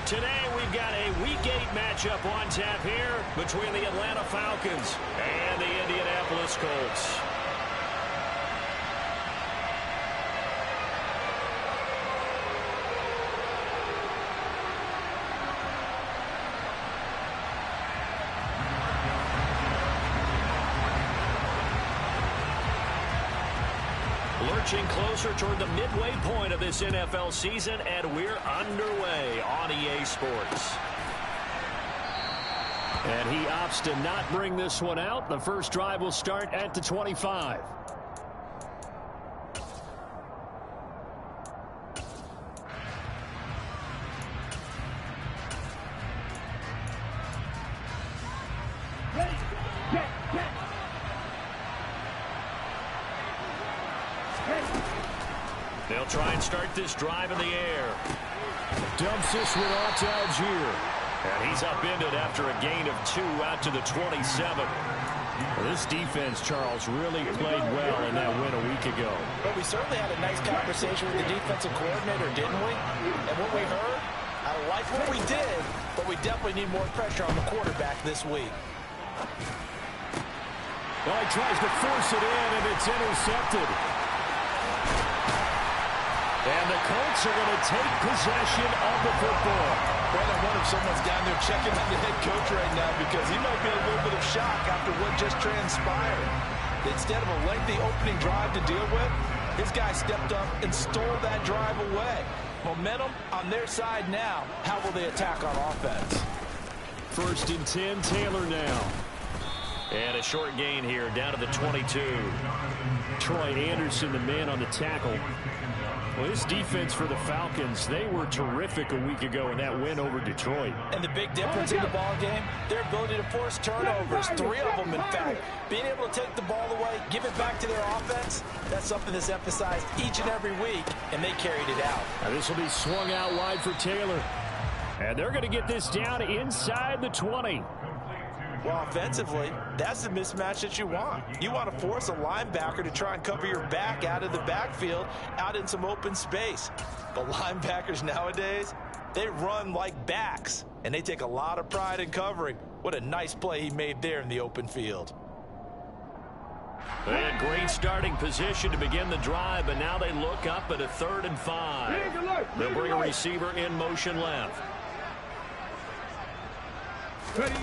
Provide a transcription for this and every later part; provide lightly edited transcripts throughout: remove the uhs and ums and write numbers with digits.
Today we've got a Week 8 matchup on tap here between the Atlanta Falcons and the Indianapolis Colts. Lurching closer toward the midway point of this NFL season, and we're underway on EA Sports. And he opts to not bring this one out. The first drive will start at the 25. They'll try and start this drive in the air. Dumps this one off to Algier. And he's upended after a gain of 2 out to the 27. Well, this defense, Charles, really played well in that win a week ago. But we certainly had a nice conversation with the defensive coordinator, didn't we? And what we heard, I like what we did, but we definitely need more pressure on the quarterback this week. Well, he tries to force it in, and it's intercepted. And the Colts are going to take possession of the football. Brad, I wonder if someone's down there checking on the head coach right now because he might be in a little bit of shock after what just transpired. Instead of a lengthy opening drive to deal with, his guy stepped up and stole that drive away. Momentum on their side now. How will they attack on offense? 1st and 10, Taylor now. And a short gain here down to the 22. Troy Anderson, the man on the tackle. Well, this defense for the Falcons, they were terrific a week ago in that win over Detroit. And the big difference in the ball game, their ability to force turnovers, 3 of them in fact. Being able to take the ball away, give it back to their offense, that's something that's emphasized each and every week, and they carried it out. Now this will be swung out wide for Taylor. And they're going to get this down inside the 20. Well, offensively, that's the mismatch that you want. You want to force a linebacker to try and cover your back out of the backfield, out in some open space. But linebackers nowadays, they run like backs, and they take a lot of pride in covering. What a nice play he made there in the open field. They had great starting position to begin the drive, but now they look up at a 3rd and 5. They'll bring a receiver in motion left. Ready.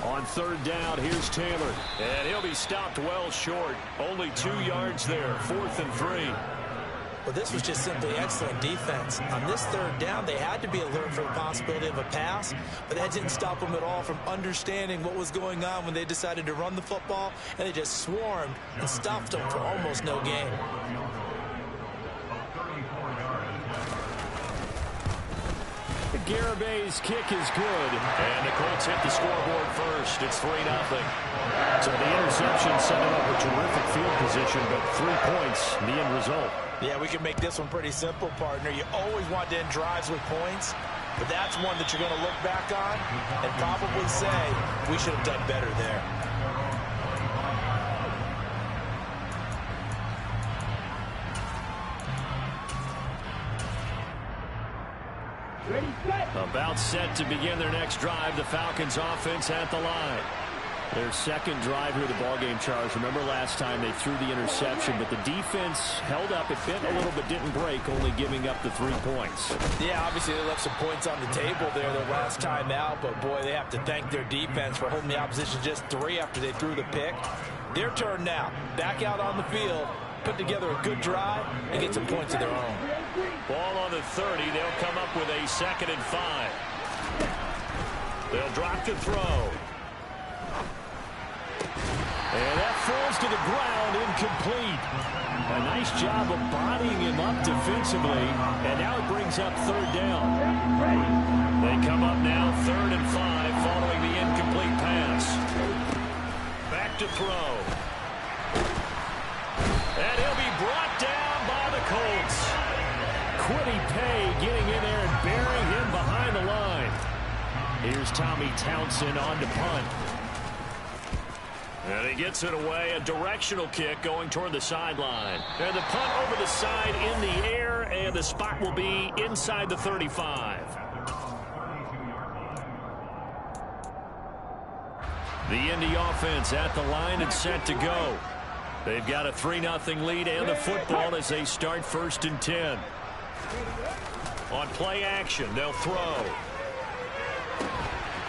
On 3rd down, here's Taylor. And he'll be stopped well short. Only 2 yards there. 4th and 3. Well, this was just simply excellent defense. On this 3rd down, they had to be alert for the possibility of a pass, but that didn't stop them at all from understanding what was going on when they decided to run the football, and they just swarmed and stuffed them for almost no gain. Garabay's kick is good. And the Colts hit the scoreboard first. It's 3-0. So the interception set him up a terrific field position, but 3 points, the end result. Yeah, we can make this one pretty simple, partner. You always want to end drives with points, but that's one that you're going to look back on and probably say, we should have done better there. About set to begin their next drive. The Falcons offense at the line. Their 2nd drive here of the ballgame, Charles. Remember last time they threw the interception, but the defense held up. It bent a little but didn't break, only giving up the 3 points. Yeah, obviously they left some points on the table there their last time out, but boy, they have to thank their defense for holding the opposition just 3 after they threw the pick. Their turn now. Back out on the field, put together a good drive, and get some points of their own. Ball on the 30. They'll come up with a 2nd and 5. They'll drop to throw. And that falls to the ground, incomplete. A nice job of bodying him up defensively, and now it brings up 3rd down. They come up now 3rd and 5 following the incomplete pass. Back to throw. And he'll be brought down by the Colts. Quiddy Pay getting in there and burying him behind the line. Here's Tommy Townsend on to punt. And he gets it away, a directional kick going toward the sideline. And the punt over the side in the air, and the spot will be inside the 35. The Indy offense at the line and set to go. They've got a 3-0 lead and the football as they start 1st and 10. On play action, they'll throw.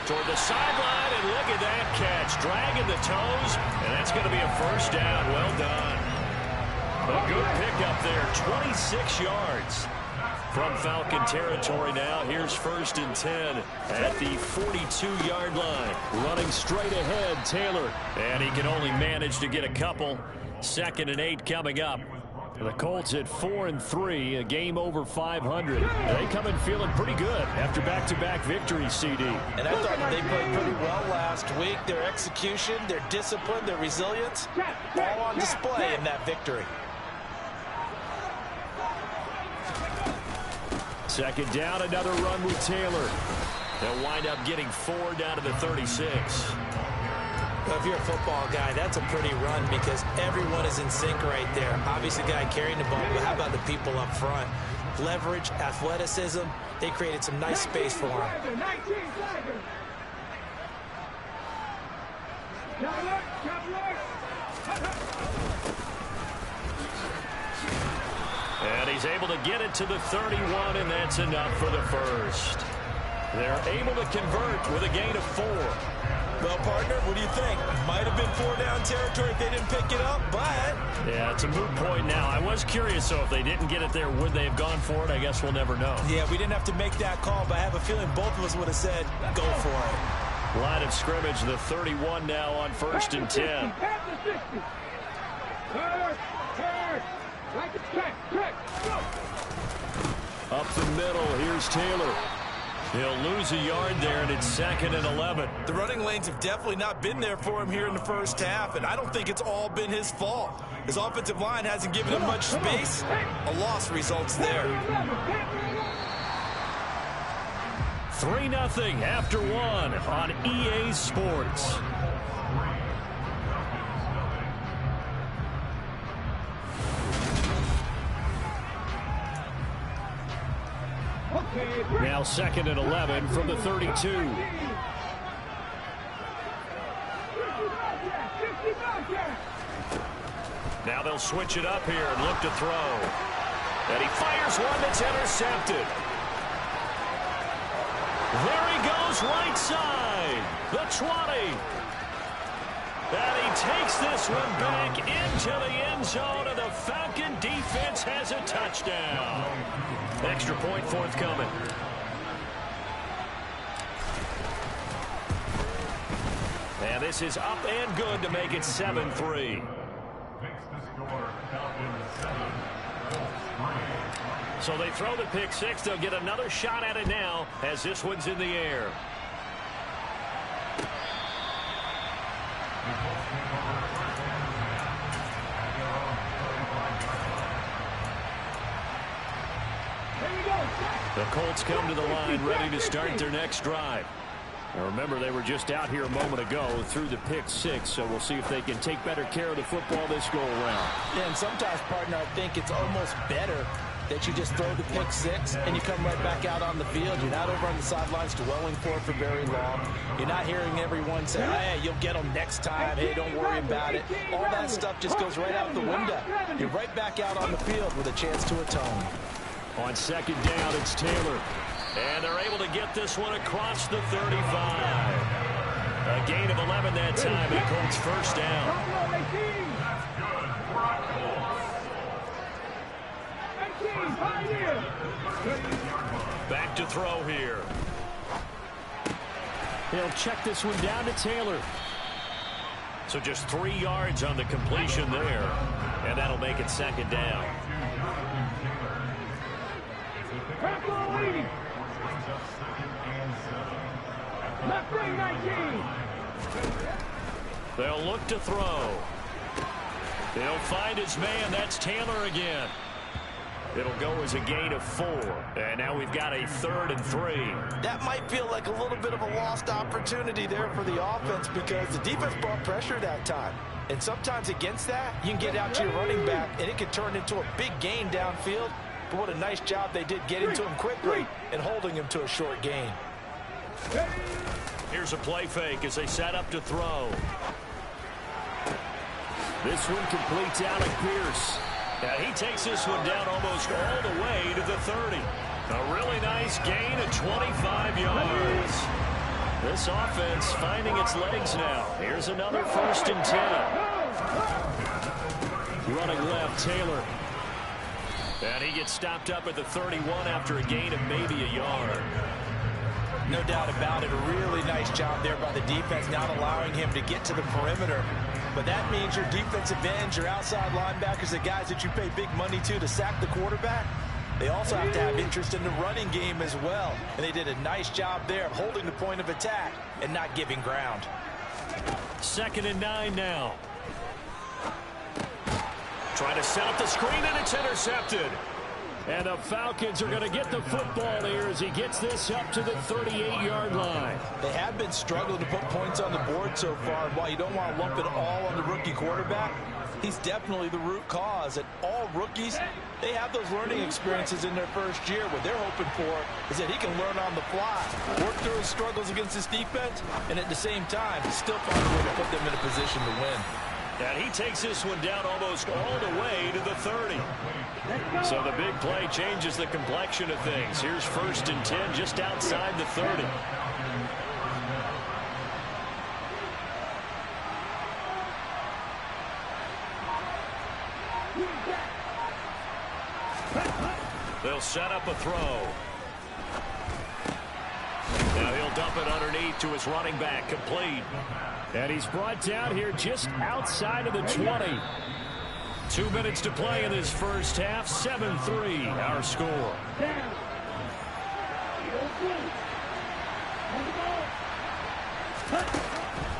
Toward the sideline, and look at that catch. Dragging the toes, and that's going to be a 1st down. Well done. A good pickup there, 26 yards. From Falcon territory now, here's 1st and 10 at the 42-yard line. Running straight ahead, Taylor. And he can only manage to get a couple. 2nd and 8 coming up. The Colts at 4-3, a game over 500. They come in feeling pretty good after back-to-back victories, CD. And I thought they played pretty well last week. Their execution, their discipline, their resilience, all on display in that victory. 2nd down, another run with Taylor. They'll wind up getting 4 down to the 36. Well, if you're a football guy, that's a pretty run because everyone is in sync right there. Obviously, the guy carrying the ball, but how about the people up front? Leverage, athleticism, they created some nice space for him. And he's able to get it to the 31, and that's enough for the 1st. They're able to convert with a gain of 4. Well, partner, what do you think? Might have been 4-down territory if they didn't pick it up, but... Yeah, it's a moot point now. I was curious, so if they didn't get it there, would they have gone for it? I guess we'll never know. Yeah, we didn't have to make that call, but I have a feeling both of us would have said, go for it. Line of scrimmage, the 31 now on 1st and 10. Up the middle, here's Taylor. He'll lose a yard there, and it's 2nd and 11. The running lanes have definitely not been there for him here in the 1st half, and I don't think it's all been his fault. His offensive line hasn't given him much space. A loss results there. 3-0 after 1 on EA Sports. Now 2nd and 11 from the 32. Now they'll switch it up here and look to throw. And he fires one that's intercepted. There he goes, right side. The 20. And he takes this one back into the end zone, and the Falcon defense has a touchdown. Extra point forthcoming. And this is up and good to make it 7-3. So they throw the pick six. They'll get another shot at it now as this one's in the air. The Colts come to the line ready to start their next drive. Now remember, they were just out here a moment ago through the pick six, so we'll see if they can take better care of the football this go around. Yeah, and sometimes, partner, I think it's almost better that you just throw the pick six and you come right back out on the field. You're not over on the sidelines dwelling for it for very long. You're not hearing everyone say, hey, you'll get them next time. Hey, don't worry about it. All that stuff just goes right out the window. You're right back out on the field with a chance to atone. On 2nd down, it's Taylor. And they're able to get this one across the 35. A gain of 11 that time, and Colts 1st down. Back to throw here. He'll check this one down to Taylor. So just 3 yards on the completion there. And that'll make it 2nd down. They'll look to throw. He'll find his man. That's Taylor again. It'll go as a gain of 4. And now we've got a 3rd and 3. That might feel like a little bit of a lost opportunity there for the offense because the defense brought pressure that time. And sometimes against that, you can get out to your running back, and it can turn into a big gain downfield. But what a nice job they did getting to him quickly and holding him to a short gain. Here's a play fake as they set up to throw. This one completes out of Pierce. Now he takes this one down almost all the way to the 30. A really nice gain of 25 yards. This offense finding its legs now. Here's another 1st and 10. Running left, Taylor. And he gets stopped up at the 31 after a gain of maybe a yard. No doubt about it. A really nice job there by the defense, not allowing him to get to the perimeter. But that means your defensive ends, your outside linebackers, the guys that you pay big money to sack the quarterback, they also have to have interest in the running game as well. And they did a nice job there of holding the point of attack and not giving ground. 2nd and 9 now. Trying to set up the screen, and it's intercepted. And the Falcons are going to get the football here as he gets this up to the 38-yard line. They have been struggling to put points on the board so far. And while you don't want to lump it all on the rookie quarterback, he's definitely the root cause. And all rookies, they have those learning experiences in their first year. What they're hoping for is that he can learn on the fly, work through his struggles against his defense, and at the same time, still find a way to put them in a position to win. And he takes this one down almost all the way to the 30. So the big play changes the complexion of things. Here's 1st and 10 just outside the 30. They'll set up a throw. Now he'll dump it underneath to his running back, complete. And he's brought down here just outside of the 20. 2 minutes to play in this first half. 7-3 our score.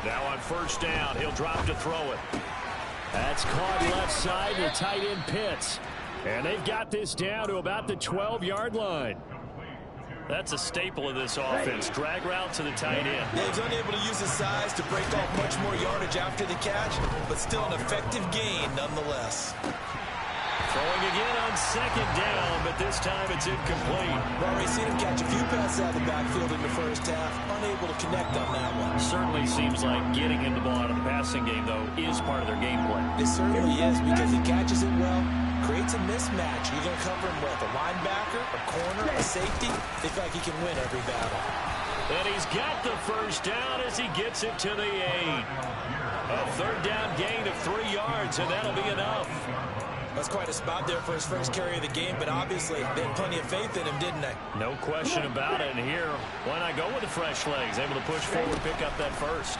Now on 1st down, he'll drop to throw it. That's caught left side to tight end Pitts. And they've got this down to about the 12-yard line. That's a staple of this offense. Drag route to the tight end. Yeah, he's unable to use his size to break off much more yardage after the catch, but still an effective gain nonetheless. Throwing again on 2nd down, but this time it's incomplete. We've already seen him catch a few passes out of the backfield in the first half, unable to connect on that one. Certainly seems like getting him the ball out of the passing game, though, is part of their game plan. It certainly is, because he catches it well, creates a mismatch. You're going to cover him with a linebacker, a corner, a safety. They feel like he can win every battle. And he's got the 1st down as he gets it to the 8. A 3rd down gain of 3 yards, and that'll be enough. That's quite a spot there for his first carry of the game, but obviously they had plenty of faith in him, didn't they? No question about it. And here, why not go with the fresh legs? Able to push forward, pick up that 1st.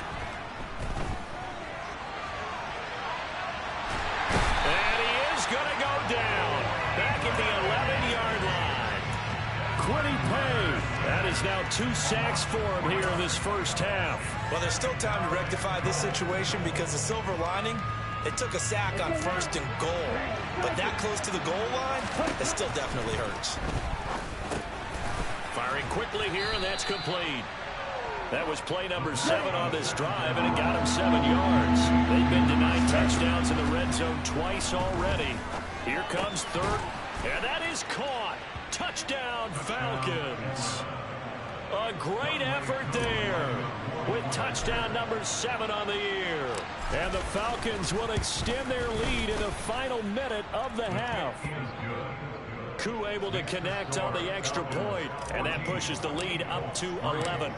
And he is going to go down. Back at the 11-yard line. Quiddy Pay. That is now 2 sacks for him here in this first half. Well, there's still time to rectify this situation because the silver lining, they took a sack on 1st and goal. But that close to the goal line, it still definitely hurts. Firing quickly here, and that's complete. That was play number 7 on this drive, and it got him 7 yards. They've been denied touchdowns in the red zone twice already. Here comes 3rd, and that is caught. Touchdown, Falcons. A great effort there with touchdown number 7 on the year. And the Falcons will extend their lead in the final minute of the half. Koo able to connect on the extra point, and that pushes the lead up to 11.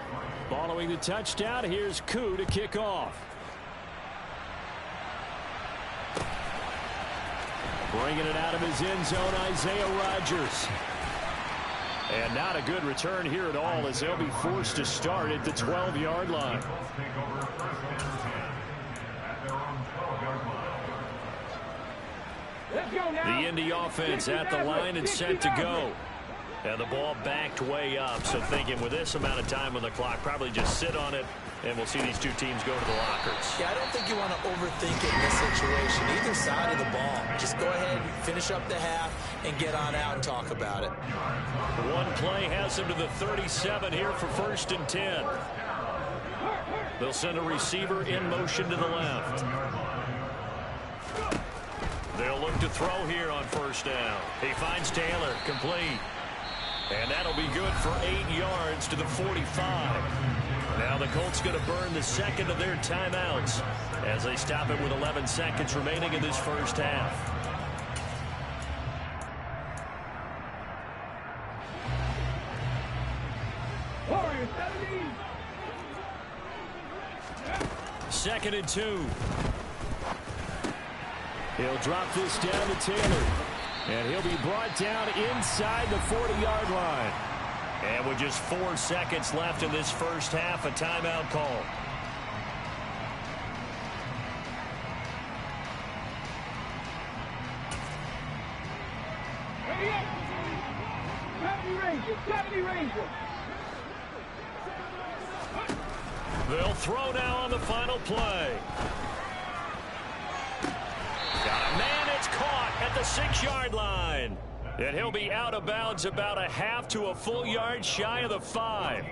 Following the touchdown, here's Koo to kick off. Bringing it out of his end zone, Isaiah Rodgers. And not a good return here at all as they'll be forced to start at the 12-yard line. The Indy offense at the line and set to go. And the ball backed way up, so thinking with this amount of time on the clock, probably just sit on it, and we'll see these two teams go to the lockers. Yeah, I don't think you want to overthink it in this situation, either side of the ball. Just go ahead and finish up the half and get on out and talk about it. One play has them to the 37 here for 1st and 10. They'll send a receiver in motion to the left. They'll look to throw here on 1st down. He finds Taylor, complete. And that'll be good for 8 yards to the 45. Now the Colts going to burn the second of their timeouts as they stop it with 11 seconds remaining in this first half. Second and 2. He'll drop this down to Taylor. And he'll be brought down inside the 40-yard line. And with just 4 seconds left in this first half, a timeout call. They'll throw now on the final play. Got a man, it's caught at the 6-yard line. And he'll be out of bounds about a half to a full yard shy of the 5.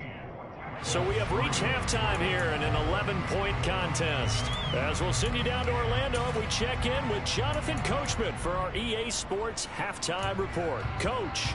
So we have reached halftime here in an 11-point contest. As we'll send you down to Orlando, we check in with Jonathan Coachman for our EA Sports Halftime Report. Coach.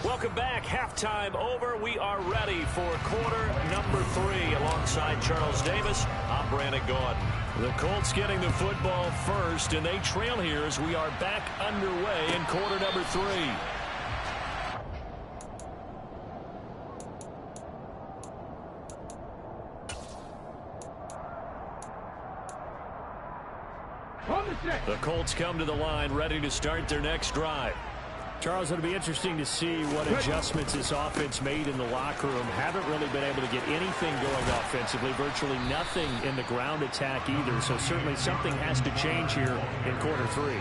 Welcome back. Halftime over. We are ready for quarter number 3 alongside Charles Davis. I'm Brandon Gaudin. The Colts getting the football first, and they trail here as we are back underway in quarter number 3. The Colts come to the line ready to start their next drive. Charles, it'll be interesting to see what adjustments this offense made in the locker room. Haven't really been able to get anything going offensively, virtually nothing in the ground attack either. So certainly something has to change here in quarter 3.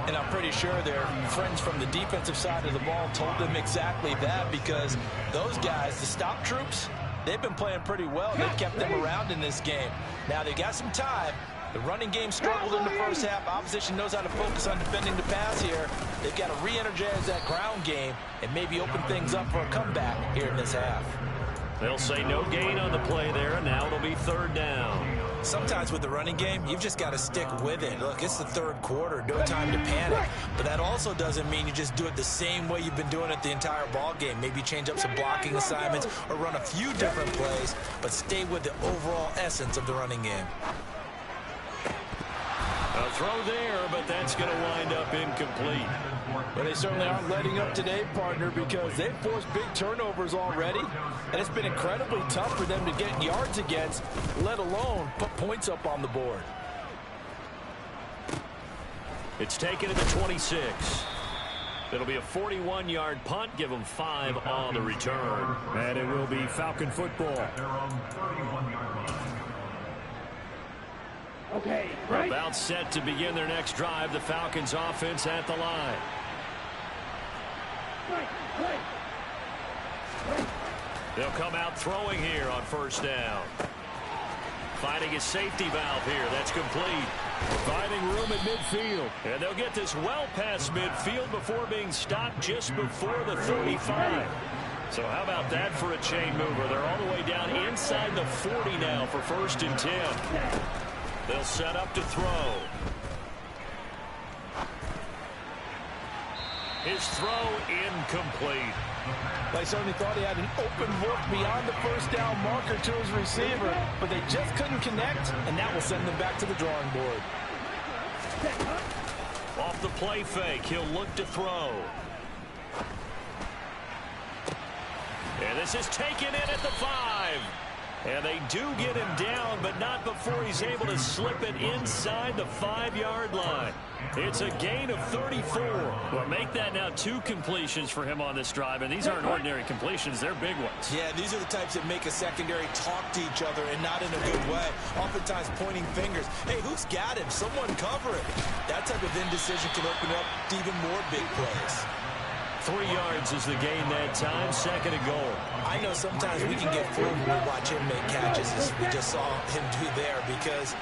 And I'm pretty sure their friends from the defensive side of the ball told them exactly that, because those guys, the stop troops, they've been playing pretty well. They've kept them around in this game. Now they got some time. The running game struggled in the first half. Opposition knows how to focus on defending the pass here. They've got to re-energize that ground game and maybe open things up for a comeback here in this half. They'll say no gain on the play there, and now it'll be 3rd down. Sometimes with the running game, you've just got to stick with it. Look, it's the 3rd quarter, no time to panic. But that also doesn't mean you just do it the same way you've been doing it the entire ball game. Maybe change up some blocking assignments or run a few different plays, but stay with the overall essence of the running game. A throw there, but that's going to wind up incomplete. Well, they certainly aren't letting up today, partner, because they've forced big turnovers already, and it's been incredibly tough for them to get yards against, let alone put points up on the board. It's taken at the 26. It'll be a 41-yard punt, give them 5 on the return. And it will be Falcon football. Okay, right. About set to begin their next drive. The Falcons offense at the line. They'll come out throwing here on 1st down. Finding his safety valve here. That's complete. Finding room at midfield. And they'll get this well past midfield before being stopped just before the 35. So how about that for a chain mover? They're all the way down inside the 40 now for 1st and 10. They'll set up to throw. His throw incomplete. They certainly thought he had an open look beyond the 1st down marker to his receiver, but they just couldn't connect, and that will send them back to the drawing board. Off the play fake, he'll look to throw. And this is taken in at the 5. And they do get him down, but not before he's able to slip it inside the 5-yard line. It's a gain of 34. Well, make that now 2 completions for him on this drive, and these aren't ordinary completions. They're big ones. Yeah, these are the types that make a secondary talk to each other, and not in a good way. Oftentimes pointing fingers. Hey, who's got him? Someone cover it. That type of indecision can open up to even more big plays. 3 yards is the gain that time. 2nd and goal. I know sometimes we can get fooled when we watch him make catches, as we just saw him do there, because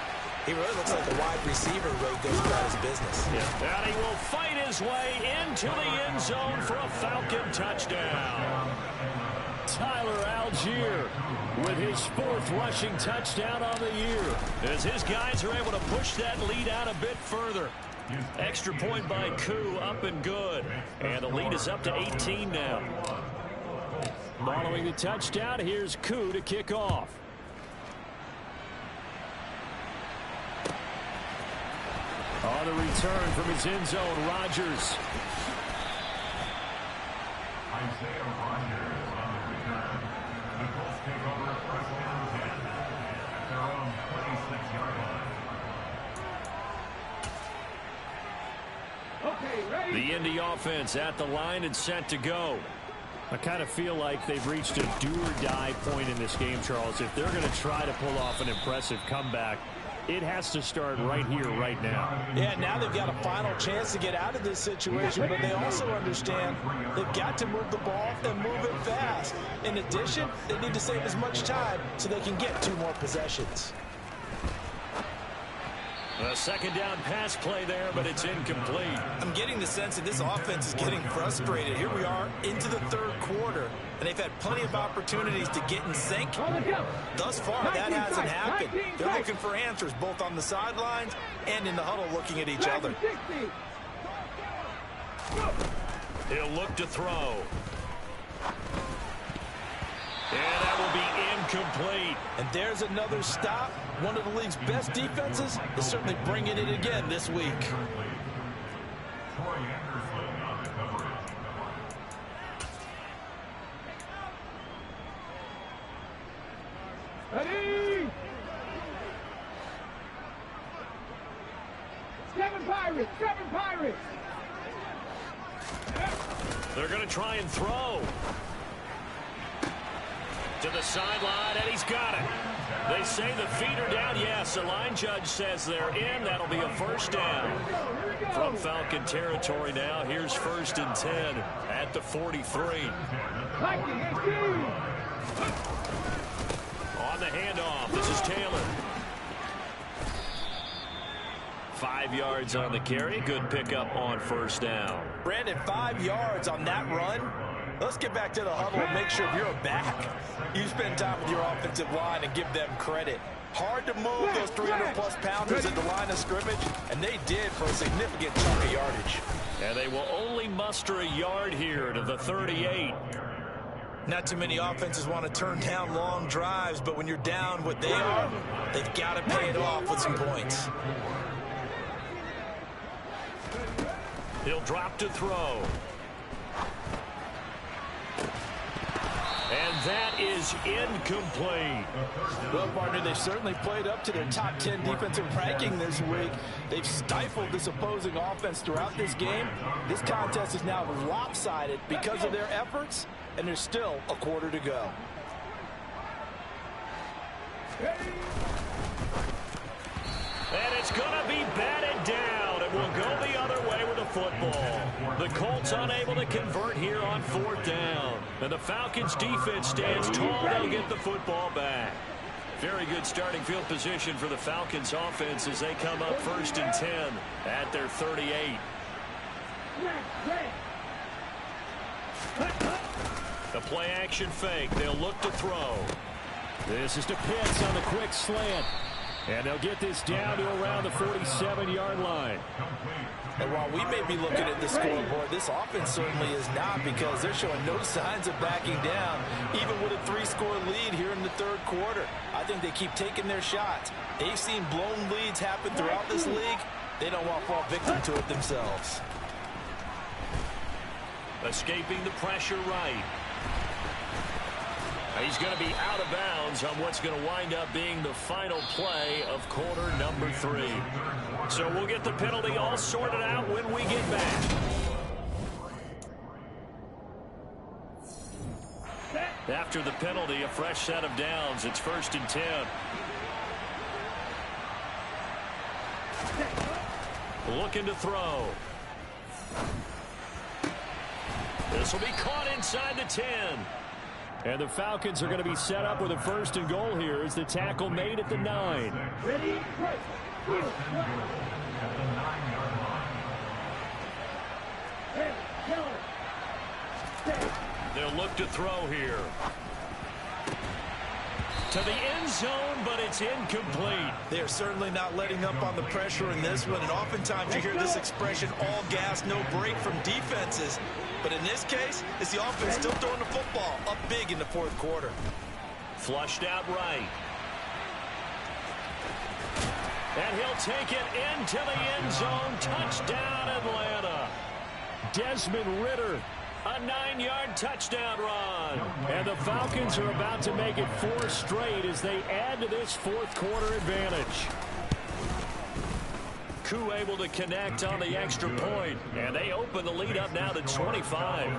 he really looks like a wide receiver when he goes about his business. Yeah. And he will fight his way into the end zone for a Falcon touchdown. Tyler Algier with his 4th rushing touchdown on the year, as his guys are able to push that lead out a bit further. Extra point by Koo, up and good. And the lead is up to 18 now. Following the touchdown, here's Koo to kick off. On the return from his end zone, Rodgers. Isaiah Rodgers on the return. The Colts take over first down 10 at their own 26-yard line. Okay, ready? The Indy offense at the line and set to go. I kind of feel like they've reached a do-or-die point in this game, Charles. If they're going to try to pull off an impressive comeback, it has to start right here, right now. Yeah, now they've got a final chance to get out of this situation, but they also understand they've got to move the ball and move it fast. In addition, they need to save as much time so they can get 2 more possessions. A second down pass play there, but it's incomplete. I'm getting the sense that this offense is getting frustrated. Here we are into the 3rd quarter, and they've had plenty of opportunities to get in sync. Thus far, that hasn't happened. They're looking for answers both on the sidelines and in the huddle looking at each other. He'll look to throw. And that will be incomplete. And there's another stop. One of the league's best defenses is certainly bringing it again this week. Troy Anderson on the coverage. Ready? 7 Pirates! 7 Pirates! They're going to try and throw. To the sideline, and he's got it. They say the feet are down. Yes, the line judge says they're in. That'll be a first down. From Falcon territory now, here's 1st and 10 at the 43. On the handoff, this is Taylor. 5 yards on the carry. Good pickup on 1st down. Brandon, 5 yards on that run. Let's get back to the huddle and make sure you're back. You spend time with your offensive line and give them credit. Hard to move those 300-plus pounders at the line of scrimmage, and they did for a significant chunk of yardage. And they will only muster a yard here to the 38. Not too many offenses want to turn down long drives, but when you're down what they are, they've got to pay it off with some points. He'll drop to throw. And that is incomplete. Well, partner, they certainly played up to their top 10 defensive ranking this week. They've stifled this opposing offense throughout this game. This contest is now lopsided because of their efforts, and there's still a quarter to go. And it's going to be batted down. It will go the other way with the football. The Colts unable to convert here on 4th down. And the Falcons defense stands tall. They'll get the football back. Very good starting field position for the Falcons offense as they come up 1st and 10 at their 38. The play action fake. They'll look to throw. This is to Pitts on the quick slant. And they'll get this down to around the 47-yard line. And while we may be looking at the scoreboard, this offense certainly is not, because they're showing no signs of backing down, even with a 3-score lead here in the 3rd quarter. I think they keep taking their shots. They've seen blown leads happen throughout this league. They don't want to fall victim to it themselves. Escaping the pressure right. He's going to be out of bounds on what's going to wind up being the final play of quarter number 3. So we'll get the penalty all sorted out when we get back. After the penalty, a fresh set of downs. It's 1st and 10. Looking to throw. This will be caught inside the 10. And the Falcons are going to be set up with a 1st and goal here as the tackle made at the 9. Ready? They'll look to throw here. to the end zone, but it's incomplete. They are certainly not letting up on the pressure in this one, and oftentimes you hear this expression, all gas, no break from defenses. But in this case, it's the offense still throwing the football up big in the fourth quarter. Flushed out right. And he'll take it into the end zone. Touchdown, Atlanta. Desmond Ridder, a 9-yard touchdown run. And the Falcons are about to make it 4 straight as they add to this fourth quarter advantage. Koo able to connect on the extra point, and they open the lead up now to 25.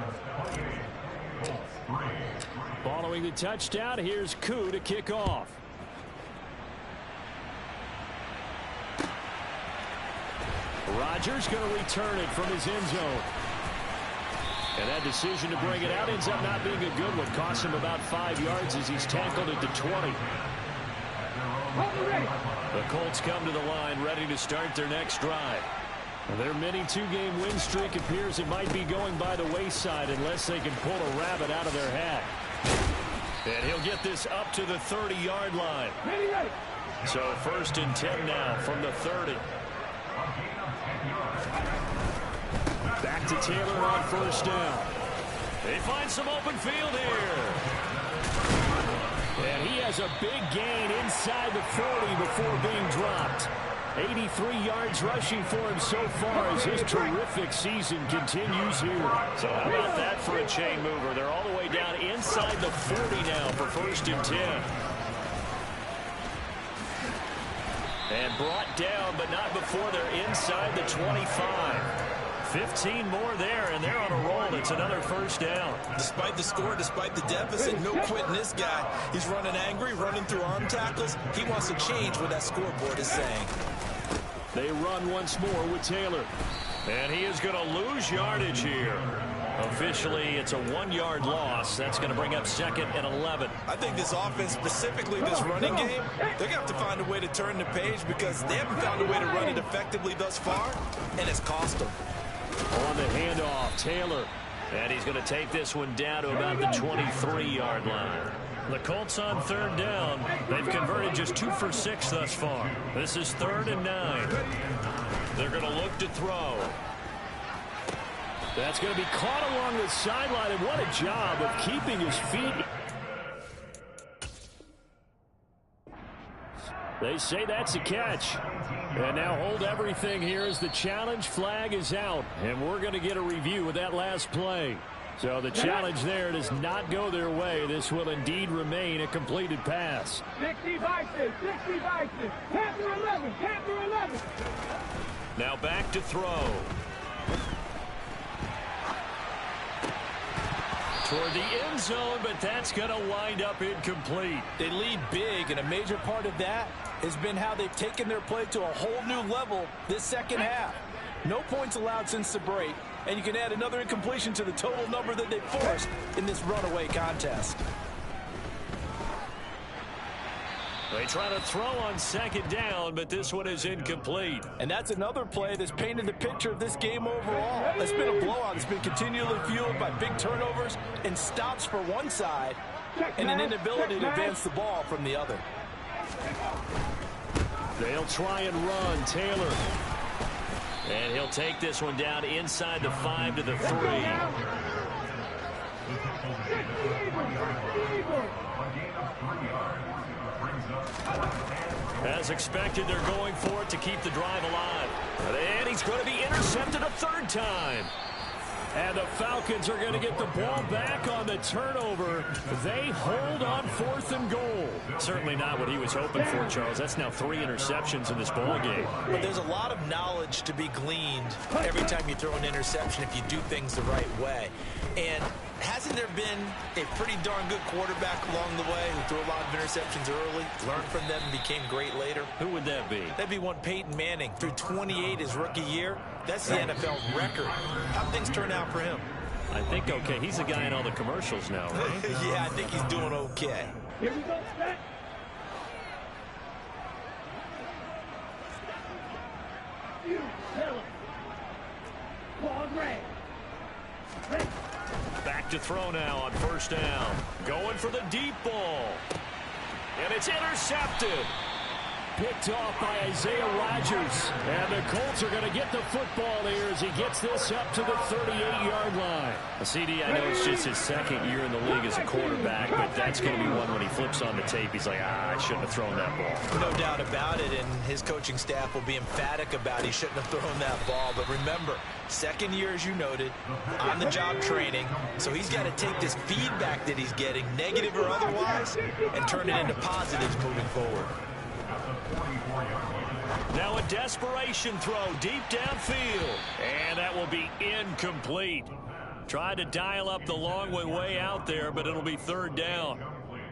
Following the touchdown, here's Koo to kick off. Rodgers going to return it from his end zone. And that decision to bring it out ends up not being a good one. Costs him about 5 yards as he's tackled at the 20. The Colts come to the line ready to start their next drive. Their mini 2-game win streak appears it might be going by the wayside unless they can pull a rabbit out of their hat. And he'll get this up to the 30-yard line. So 1st and 10 now from the 30. Back to Taylor on 1st down. They find some open field here. And he has a big gain inside the 40 before being dropped. 83 yards rushing for him so far as his terrific season continues here. So how about that for a chain mover? They're all the way down inside the 40 now for 1st and 10. And brought down, but not before they're inside the 25. 15 more there, and they're on a roll. It's another 1st down. Despite the score, despite the deficit, no quitting this guy. He's running angry, running through arm tackles. He wants to change what that scoreboard is saying. They run once more with Taylor. And he is going to lose yardage here. Officially, it's a 1-yard loss. That's going to bring up 2nd and 11. I think this offense, specifically this running game, they're going to have to find a way to turn the page because they haven't found a way to run it effectively thus far, and it's cost them. On the handoff, Taylor. And he's going to take this one down to about the 23-yard line. The Colts on 3rd down. They've converted just 2 for 6 thus far. This is 3rd and 9. They're going to look to throw. That's going to be caught along the sideline, and what a job of keeping his feet. They say that's a catch. And now hold everything here as the challenge flag is out. And we're going to get a review of that last play. So the challenge there does not go their way. This will indeed remain a completed pass. 60 Vikings, 60 Vikings. Panther 11, Panther 11. Now back to throw. Toward the end zone, but that's going to wind up incomplete. They lead big, and a major part of that has been how they've taken their play to a whole new level this second half. No points allowed since the break, and you can add another incompletion to the total number that they forced in this runaway contest. They try to throw on 2nd down, but this one is incomplete. And that's another play that's painted the picture of this game overall. It's been a blowout. It's been continually fueled by big turnovers and stops for one side and an inability to advance the ball from the other. They'll try and run. Taylor. And he'll take this one down inside the 5 to the 3. As expected, they're going for it to keep the drive alive. And he's going to be intercepted a 3rd time. And the Falcons are going to get the ball back on the turnover. They hold on 4th and goal. Certainly not what he was hoping for, Charles. That's now 3 interceptions in this ball game. But there's a lot of knowledge to be gleaned every time you throw an interception if you do things the right way. And hasn't there been a pretty darn good quarterback along the way who threw a lot of interceptions early, learned from them, and became great later? Who would that be? That'd be one Peyton Manning. Threw 28 his rookie year. That's the NFL record. How'd things turn out for him? I think okay. He's the guy in all the commercials now, right? Yeah, I think he's doing okay. Here we go, set. You, Taylor. Ball grab. Back to throw now on 1st down. Going for the deep ball. And it's intercepted. Picked off by Isaiah Rodgers. And the Colts are going to get the football here as he gets this up to the 38-yard line. CD, I know it's just his second year in the league as a quarterback, but that's going to be one when he flips on the tape. He's like, I shouldn't have thrown that ball. No doubt about it, and his coaching staff will be emphatic about he shouldn't have thrown that ball. But remember, second year, as you noted, on-the-job training, so he's got to take this feedback that he's getting, negative or otherwise, and turn it into positives moving forward. Now a desperation throw deep downfield. And that will be incomplete. Tried to dial up the long way out there, but it'll be third down.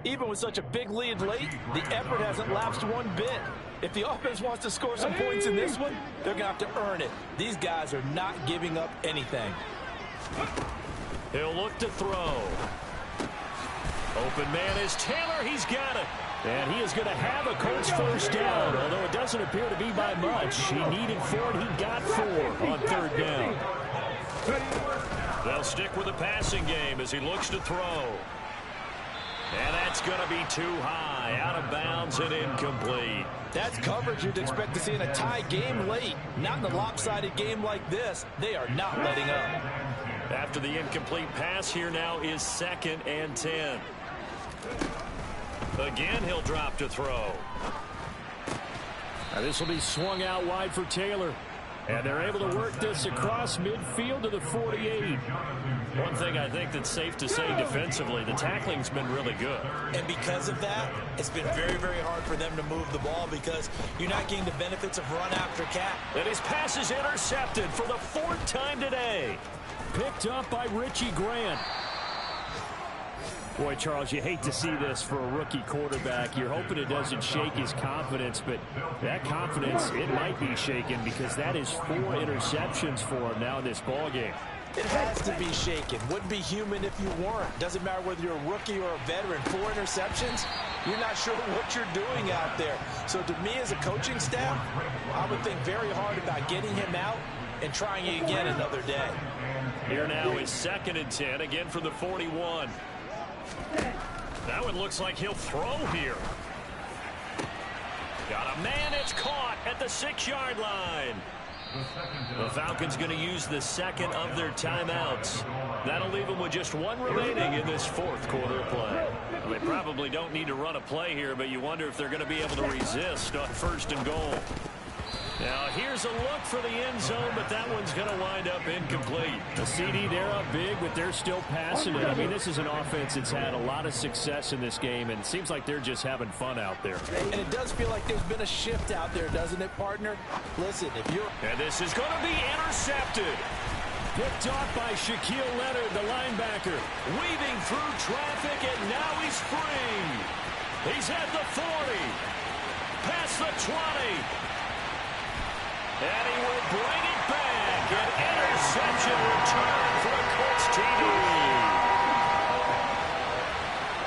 Even with such a big lead late, the effort hasn't lapsed one bit. If the offense wants to score some points in this one, they're going to have to earn it. These guys are not giving up anything. He'll look to throw. Open man is Taylor. He's got it. And he is going to have a Colts first down, although it doesn't appear to be by much. He needed 4, and he got 4 on third down. They'll stick with the passing game as he looks to throw. And that's going to be too high, out of bounds and incomplete. That's coverage you'd expect to see in a tie game late. Not in a lopsided game like this. They are not letting up. After the incomplete pass, here now is 2nd and 10. Again, he'll drop to throw. Now this will be swung out wide for Taylor. And they're able to work this across midfield to the 48. One thing I think that's safe to say defensively, the tackling's been really good. And because of that, it's been very, very hard for them to move the ball because you're not getting the benefits of run after catch. And his pass is intercepted for the 4th time today. Picked up by Richie Grant. Boy, Charles, you hate to see this for a rookie quarterback. You're hoping it doesn't shake his confidence, but that confidence, it might be shaken because that is 4 interceptions for him now in this ballgame. It has to be shaken. Wouldn't be human if you weren't. Doesn't matter whether you're a rookie or a veteran. 4 interceptions, you're not sure what you're doing out there. So to me as a coaching staff, I would think very hard about getting him out and trying it again another day. Here now is 2nd and 10, again from the 41. Now it looks like he'll throw here. Got a man, it's caught at the 6-yard line. The Falcons going to use the 2nd of their timeouts. That'll leave them with just 1 remaining in this 4th quarter of play. Well, they probably don't need to run a play here, but you wonder if they're going to be able to resist on 1st and goal. Now here's a look for the end zone, but that one's going to wind up incomplete. The CD, they're up big, but they're still passing it. I mean, this is an offense that's had a lot of success in this game, and it seems like they're just having fun out there. And it does feel like there's been a shift out there, doesn't it, partner? Listen, if you're... And this is going to be intercepted. Picked off by Shaquille Leonard, the linebacker. Weaving through traffic, and now he's free. He's at the 40. Past the 20. And he will bring it back. An interception return for the Colts TD.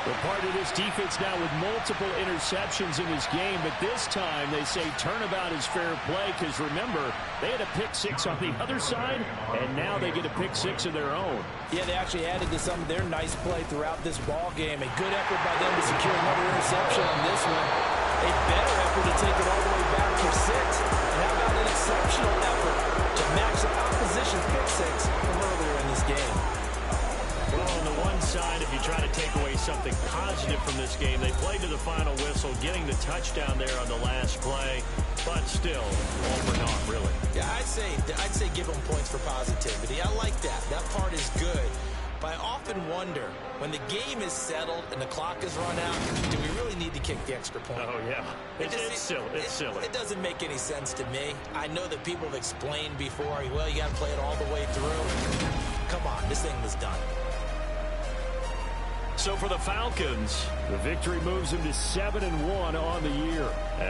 We're part of this defense now with multiple interceptions in this game, but this time they say turnabout is fair play because, remember, they had a pick 6 on the other side, and now they get a pick 6 of their own. Yeah, they actually added to some of their nice play throughout this ball game. A good effort by them to secure another interception on this one. A better effort to take it all the way back for 6. And how about an exceptional effort to match the opposition's pick 6 from earlier in this game? Well, on the one side, if you try to take away something positive from this game, they played to the final whistle, getting the touchdown there on the last play, but still, all for naught, really. Yeah, I'd say give them points for positivity. I like that. That part is good. But I often wonder, when the game is settled and the clock is run out, do we really need to kick the extra point? Oh, yeah. It's silly. It's silly. It doesn't make any sense to me. I know that people have explained before, well, you got to play it all the way through. Come on, this thing was done. So for the Falcons, the victory moves them to 7-1 on the year. And